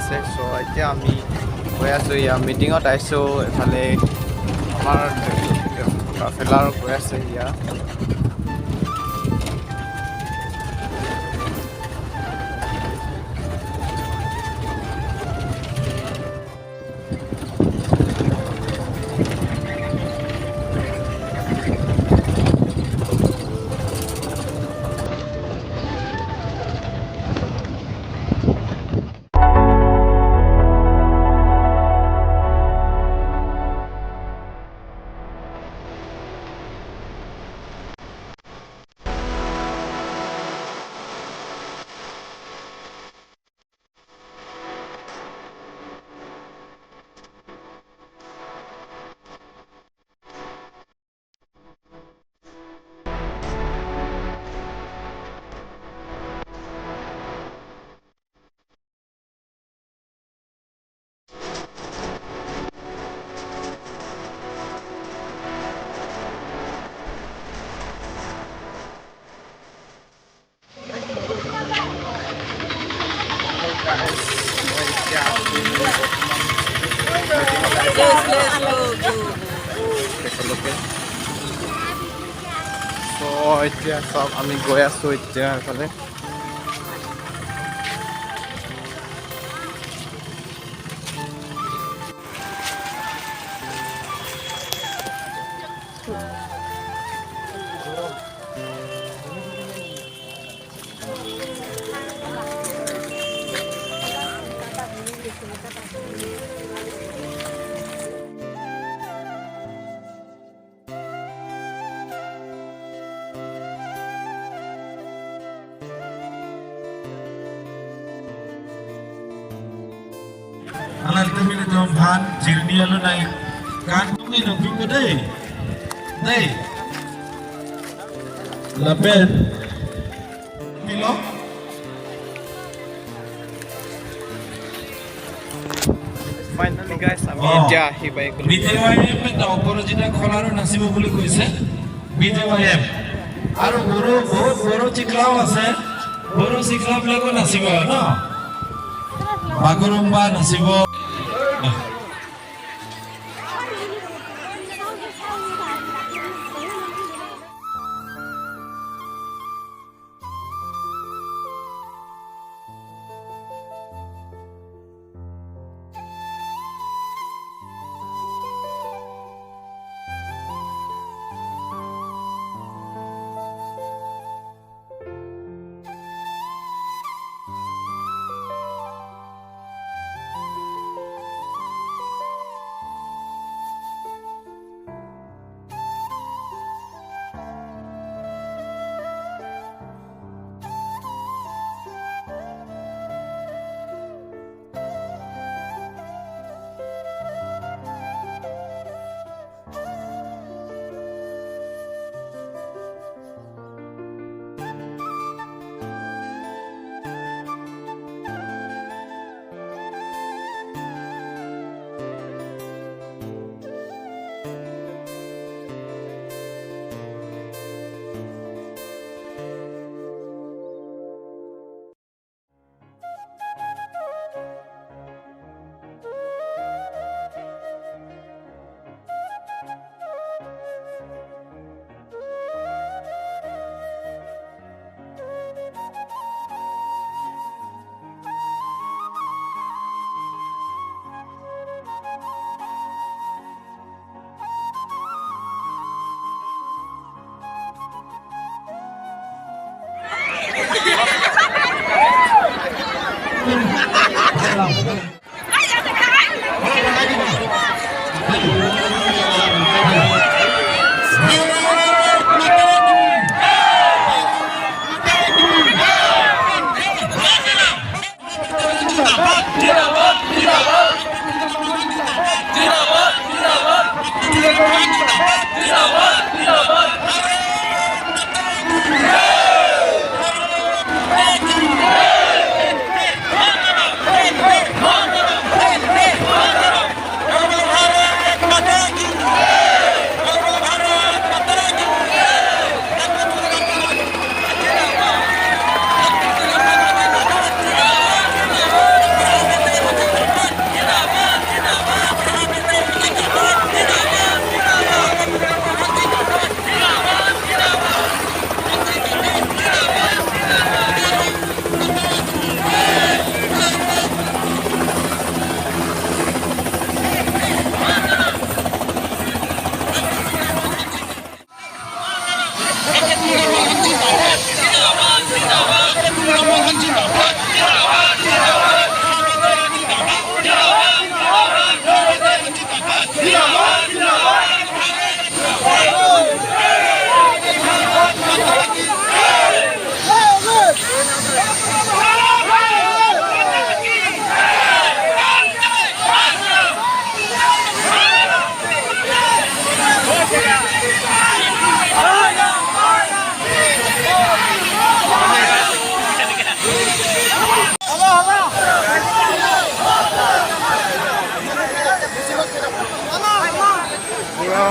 আছে। চ' এতিয়া আমি গৈ আছোঁ, মিটিঙত আহিছোঁ। এফালে আমাৰ ট্ৰাভেলাৰ গৈ আছে ইয়াত। এতিয়া চব আমি গৈ আছোঁ এতিয়া এফালে। Alat kami na jomban, jirni alo na kan kami na bigo day, day, lapel, kilo. Finally guys, আমি এতিয়া আহি পাই গ'লো। BJYM এটা অপরাজিতা খলাৰো নাচিব বুলি কৈছে BJYM আৰু বহুত বড় চিকলাও আছে, বড় চিকলাবিলাকো নাচিব ন, বাগৰুম্বা নাচিব।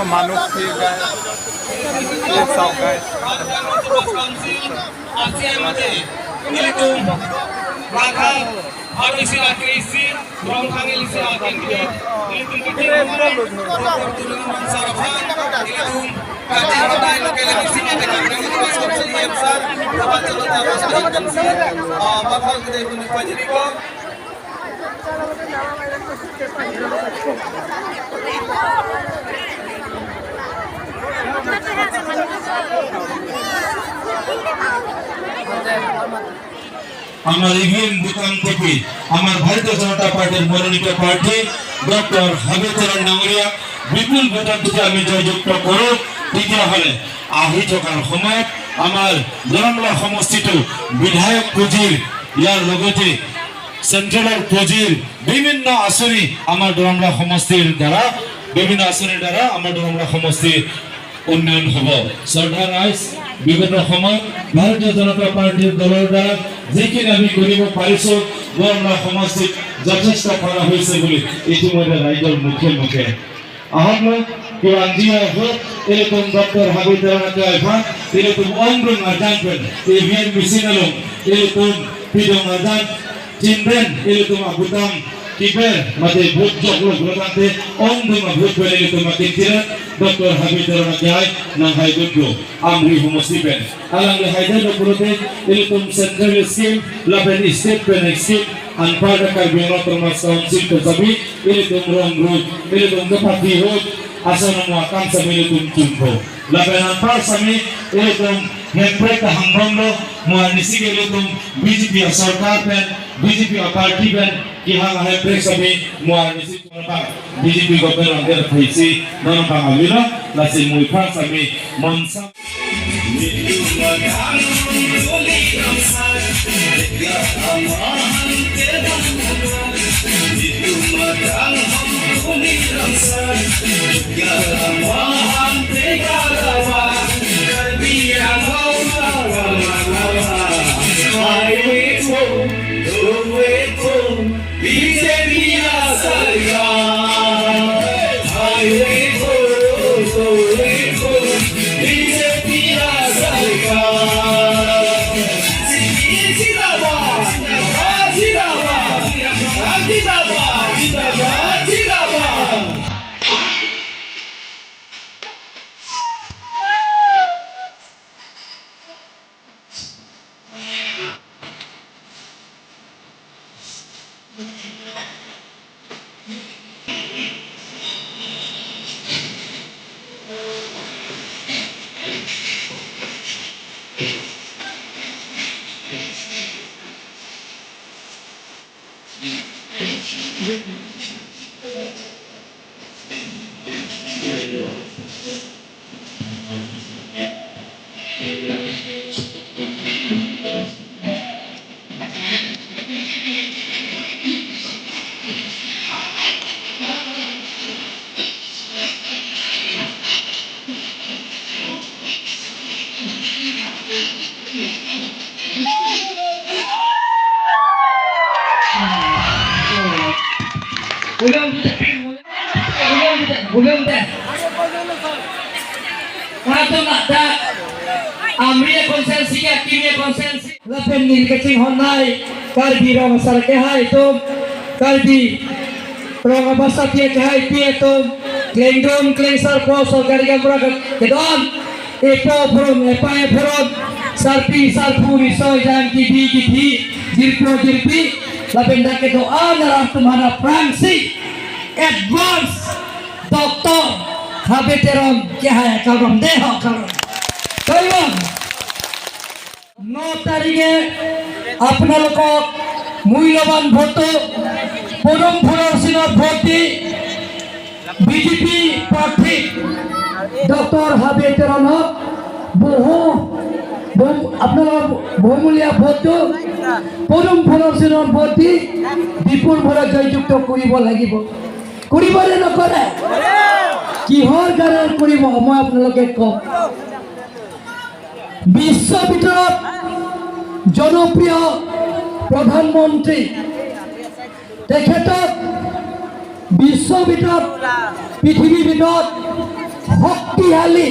Manushi guys. What's up guys? আমার ইভিএম দোকান থেকে আমার ভারতীয় জনতা পার্টির মনোনীত প্রার্থী ডক্টর হাবিবুর নামরিয়া বিপুল ভোটার থেকে আমি জয়যুক্ত কৰোঁ তেতিয়াহ'লে আহি থকাৰ সময়ত আমাৰ জনমলা সমষ্টিটো বিধায়ক পুঁজিৰ ইয়াৰ লগতে চেন্ট্ৰেলৰ পুঁজিৰ বিভিন্ন আঁচনি আমাৰ দৰমলা সমষ্টিৰ দ্বাৰা বিভিন্ন আঁচনিৰ দ্বাৰা আমাৰ দৰমলা সমষ্টিৰ উন্নয়ন হ'ব। শ্ৰদ্ধা ৰাইজ বিগত সময়ত ভাৰতীয় জনতা পাৰ্টিৰ দলৰ দ্বাৰা যিখিনি আমি কৰিব পাৰিছোঁ দৰমলা সমষ্টিত যথেষ্ট কৰা হৈছে বুলি ইতিমধ্যে ৰাইজৰ মুখে মুখে ahorno que andía fue el con doctor Habib Teran el con hombre ngajan el bien vicinalo el con pidong ngajan cindren el con abutam kiber mate bhut joklo grotante hombre mabhut bele el con mate tira doctor Habib Teran nang haidunlo amri homosiben alang le haidar prote el con central scheme la ben state pen scheme Anpada Kalbino Thomas Council to Sabi, Ilitum Rong Road, Ilitum Gapati Road, Asana Kamsa Militum Tumpo. Labanan Parsami, Ilitum Hempreta Hambongo, Moanisi Ilitum, BJP Sarkar Pen, BJP Party Pen, Kihanga Hemprexami, Moanisi Tumpa, BJP Governor Del Paisi, Nonapa Avila, Lasi Muipan Sami, Monsa. Amria konsensi ke kimia konsensi lapen nilkecing honai karbi rong sar ke hai tum karbi rong basa tie ke hai tie tum klengdom klengsar po so garga pura kedon epo pron epa pron sarpi sarpuri so jang ki bi jirpo jirpi lapen dak ke doa narah tumhara Fransi advance doctor Habib Teran ke hai kalom deho kalom Kayon 9 তারিখে আপোনালোকক মূল্যবান vote পৰম ফুলৰ চিনত vote দি BJP প্ৰাৰ্থী doctor Habib তেৰণক আপোনালোকৰ বহুমূলীয়া ভোটটো পৰম ফুলৰ চিনত ভোট দি বিপুল ভোটত জয়যুক্ত কৰিব লাগিব কৰিবনে নকৰে কিহৰ কাৰণে কৰিব মই আপোনালোকে কওঁ বিশ্বৰ ভিতৰত জনপ্ৰিয় প্ৰধানমন্ত্ৰী তেখেতক বিশ্বৰ ভিতৰত পৃথিৱীৰ ভিতৰত শক্তিশালী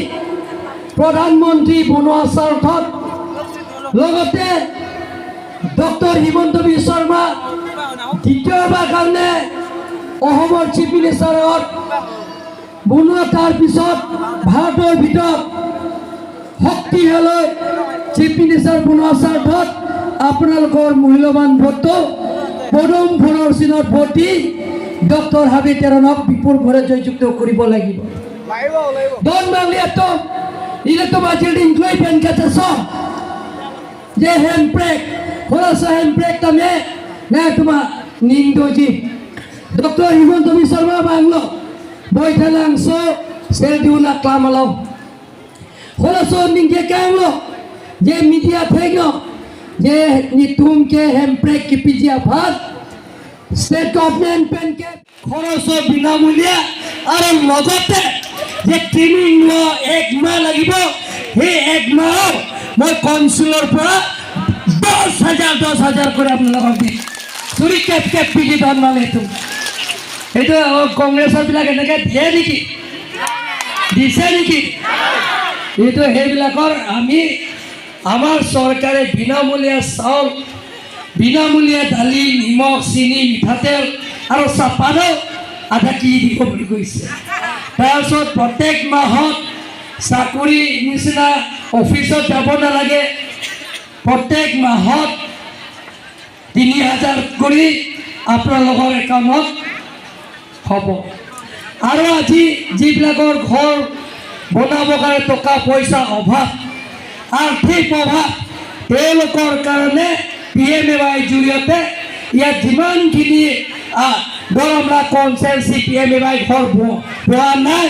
প্ৰধানমন্ত্ৰী বনোৱা স্বাৰ্থত লগতে ডক্টৰ হিমন্ত বিশ্ব শৰ্মা দ্বিতীয়বাৰ কাৰণে অসমৰ চিফ মিনিষ্টাৰত বনোৱা তাৰ পিছত ভাৰতৰ ভিতৰত শক্তিশালী চিফ মিনিষ্টাৰ বনোৱা স্বাৰ্থত আপোনালোকৰ মূল্যৱান ভোটটো পদুম ফুলৰ চিনত ভোট দি ডক্টৰ হাবি তেৰণক বিপুল ভোটে জয়যুক্ত কৰিব লাগিব। Don melihat ini tu macam include pen kata so, je handbrake, kalau so handbrake kami, nah tu mah nindoji. Doktor Himanta Biswa Sarma banglo, boy dalang so, sel diunak lama lau. Kalau so ningge kanglo, je media thegno, je nitum ke handbrake ki pijia bhat, state government pen ke, kalau so bina mulia, aram logote. যে training লোৱা 1 মাহ লাগিব, সেই 1 মাহ মই কনচুলৰ পৰা 10,000 কৰে আপোনালোকক দিম। চুৰি কেপ পিটি ধন মানে এইটো কংগ্ৰেছৰ বিলাক এনেকৈ দিয়ে নেকি, দিছে নেকি? এইটো সেইবিলাকৰ আমি আমাৰ চৰকাৰে বিনামূলীয়া চাউল, বিনামূলীয়া দালি, নিমখ, চিনি, মিঠাতেল আৰু চাহপাতো আধা কেজি দিব বুলি কৈছে। তাৰপিছত প্ৰত্যেক মাহত চাকৰি নিচিনা অফিচত যাব নালাগে, প্ৰত্যেক মাহত 3,000 কৰি আপোনালোকৰ একাউণ্টত হ'ব। আৰু আজি যিবিলাকৰ ঘৰ বনাবৰ কাৰণে টকা পইচা অভাৱ, আৰ্থিক অভাৱ, তেওঁলোকৰ কাৰণে PMAY জৰিয়তে ইয়াত যিমানখিনি দৰমৰা কনচেঞ্চি PMAY ঘৰ পোৱা নাই,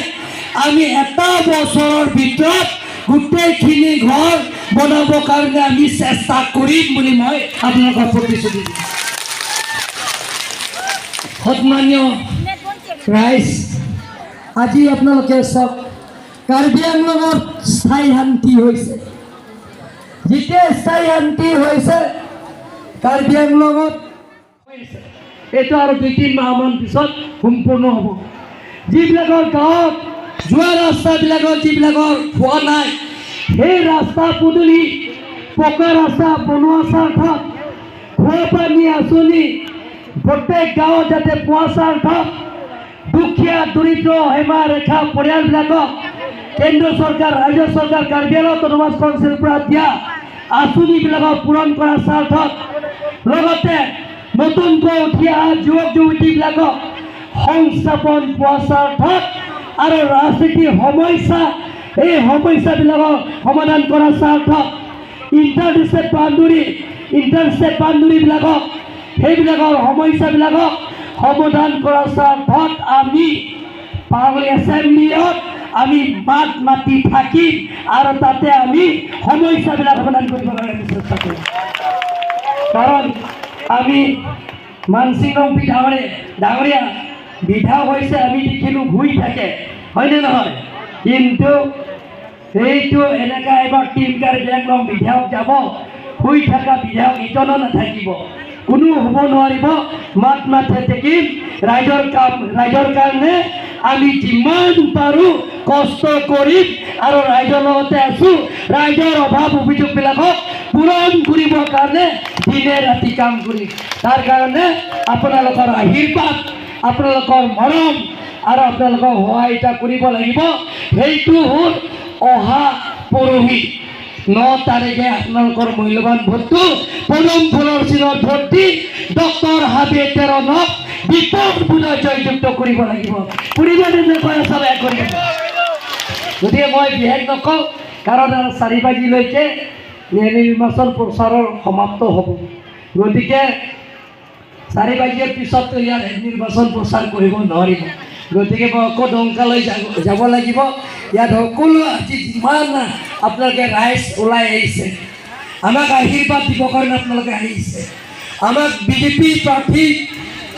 আমি এটা বছৰৰ ভিতৰত গোটেইখিনি ঘৰ বনাবৰ কাৰণে আমি চেষ্টা কৰিম বুলি মই আপোনালোকৰ প্ৰতিশ্ৰুতি দিছোঁ। সন্মানীয় ৰাইজ, আজি আপোনালোকে চাওক, কাৰ্বি আংলঙত স্থায়ী শান্তি হৈছে। যেতিয়া স্থায়ী শান্তি হৈছে কাৰ্বি আংলঙত হৈছে, এইটো আৰু 2-3 মাহমান পিছত সম্পূৰ্ণ হ'ব। যিবিলাকৰ গাঁৱত যোৱা ৰাস্তাবিলাকত যিবিলাকৰ হোৱা নাই, সেই ৰাস্তা পদূলি পকা ৰাস্তা বনোৱা স্বাৰ্থত খোৱা পানী আঁচনি প্ৰত্যেক গাঁৱত যাতে পোৱা স্বাৰ্থত দুখীয়া দৰিদ্ৰ সীমা ৰেখা পৰিয়ালবিলাকক কেন্দ্ৰ চৰকাৰ, ৰাজ্য চৰকাৰ, কাৰ্বি আংলং অট'নমাছ কাউন্সিলৰ পৰা দিয়া আঁচনিবিলাকক পূৰণ কৰাৰ স্বাৰ্থত, লগতে নতুনকৈ উঠি অহা যুৱক যুৱতীবিলাকক সংস্থাপন পোৱাৰ স্বাৰ্থত আৰু ৰাজনীতিৰ সমস্যা, এই সমস্যাবিলাকৰ সমাধান কৰাৰ স্বাৰ্থত ইণ্টাৰষ্টেট বাউণ্ডেৰীবিলাকক সেইবিলাকৰ সমস্যাবিলাকক সমাধান কৰাৰ স্বাৰ্থত আমি পাৰ্লামেণ্ট এছেম্বলিত আমি মাত মাতি থাকিম আৰু তাতে আমি সমস্যাবিলাক সমাধান কৰিব কাৰণে চেষ্টা কৰিম। কাৰণ আমি মানসিং ৰম্পি ডাঙৰীয়া বিধায়ক হৈছে, আমি দেখিলোঁ ঘূৰি থাকে, হয়নে নহয়? কিন্তু সেইটো এনেকুৱা এবাৰ টিম কাৰ্বি আংলং বিধায়ক যাব, শুই থকা বিধায়ক ইজনো নাথাকিব, কোনো হ'ব নোৱাৰিব। মাত মাতি থাকিম, ৰাইজৰ কাৰণে আমি যিমান পাৰোঁ কষ্ট কৰিম আৰু ৰাইজৰ লগতে আছোঁ। ৰাইজৰ অভাৱ অভিযোগবিলাকক পূৰণ কৰিবৰ কাৰণে দিনে ৰাতি কাম কৰিম। তাৰ কাৰণে আপোনালোকৰ আশীৰ্বাদ, আপোনালোকৰ মৰম আৰু আপোনালোকক সহায়তা কৰিব লাগিব। সেইটো হ'ল অহা পৰহি 9 তাৰিখে আপোনালোকৰ মূল্যৱান ভোটটো পদুম ফুলৰ চিনত ভোট দি ডক্টৰ হাবি তেৰণক বিপুল ভোটে জয়যুক্ত কৰিব লাগিব। গতিকে মই বিশেষ নকওঁ, কাৰণ 4 বাজিলৈকে নিৰ্বাচন প্ৰচাৰৰ সমাপ্ত হ'ব। গতিকে 4 বাজিৰ পিছত ইয়াত নিৰ্বাচন প্ৰচাৰ কৰিব নোৱাৰিব। গতিকে মই আকৌ ডংকালৈ যাব লাগিব। ইয়াত সকলো আজি যিমান আপোনালোকে ৰাইজ ওলাই আহিছে, আমাক আশীৰ্বাদ দিবৰ কাৰণে আপোনালোকে আহিছে, আমাক বিজেপি প্ৰাৰ্থী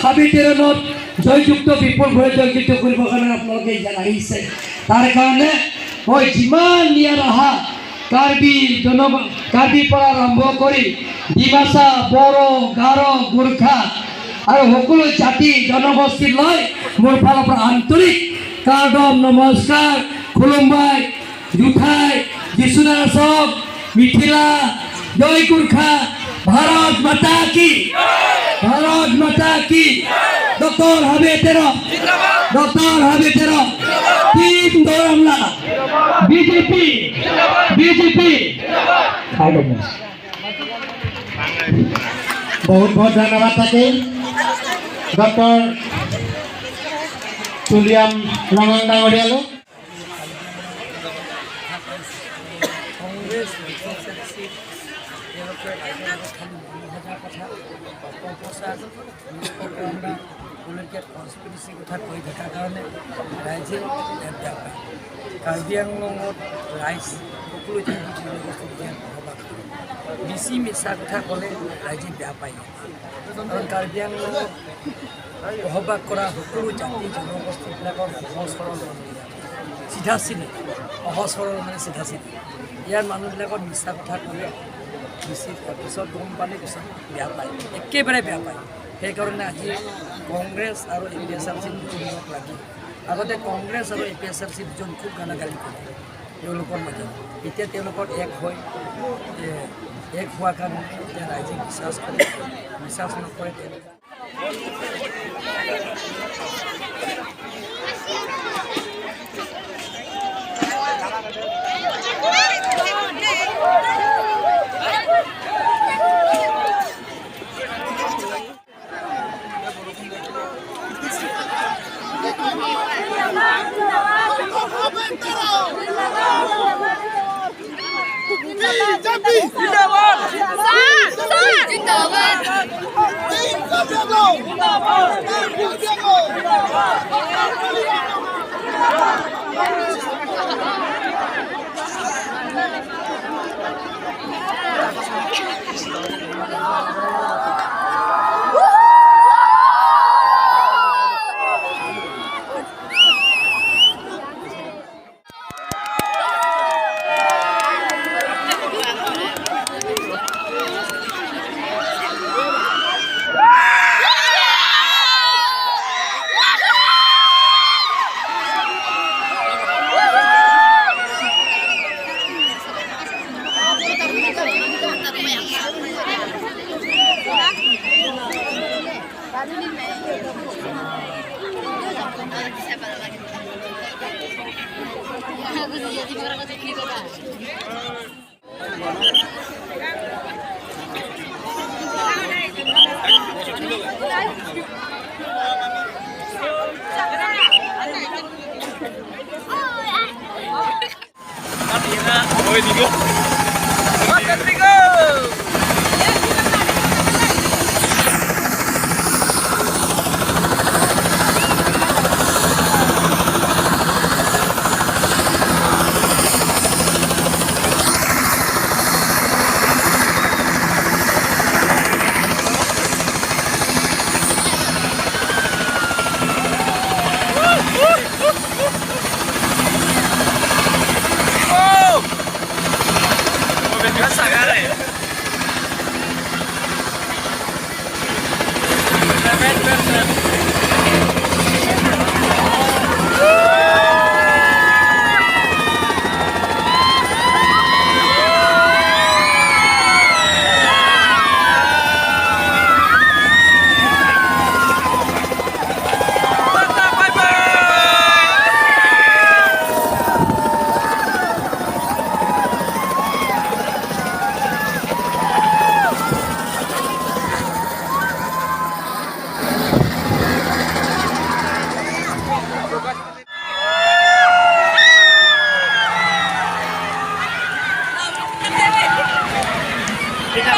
হাবি তেৰণত জয়যুক্ত বিপুল ভোটে জয়যুক্ত কৰিবৰ কাৰণে আপোনালোকে ইয়াত আহিছে। তাৰ কাৰণে মই যিমান ইয়াত অহা কাৰ্বিৰ পৰা আৰম্ভ কৰি ডিমাচা, বড়ো, গাৰো, গোৰ্খা আৰু সকলো জাতি জনগোষ্ঠী লৈ মোৰ ফালৰ পৰা আন্তৰিক কাৰ্ডম নমস্কাৰ, खुलुमबाय जुथाय जिसुना सब मिथिला जय गुरखा भारत माता की डॉक्टर हाबेतेरा टीम दोरमला बीजेपी बहुत बहुत धन्यवाद থাকে ডক্টর তুলিয়াম রঙন ডাঙরিয়ালৈ কংগ্ৰেছ তেওঁলোকে কথা অপপ্ৰচাৰ গোলকীয় কনস্পিৰেচি কথা কৈ থকাৰ কাৰণে ৰাইজে বেয়া পায় কাৰ্বি আংলঙত ৰাইজ সকলো জনগোষ্ঠীৰ বসবাস কৰে বেছি মিছা কথা ক'লে ৰাইজে বেয়া পায় কাৰণ কাৰ্বি আংলঙত বসবাস কৰা সকলো জাতি জনগোষ্ঠীবিলাকৰ সহজ সৰল চিধা চিধি সহজ সৰল মানে চিধা চিধি ইয়াৰ মানুহবিলাকৰ মিছা কথা ক'লে বেছি পিছত গম পালে পিছত বেয়া পায় একেবাৰে বেয়া পায় সেইকাৰণে আজি কংগ্ৰেছ আৰু APSRC দুজনক লাগি আগতে কংগ্ৰেছ আৰু APSRC দুজন খুব গালাগালি কৰে তেওঁলোকৰ মাজত এতিয়া তেওঁলোকৰ এক হোৱাৰ কাৰণে এতিয়া ৰাইজে বিশ্বাস নকৰে তেওঁলোকে Kita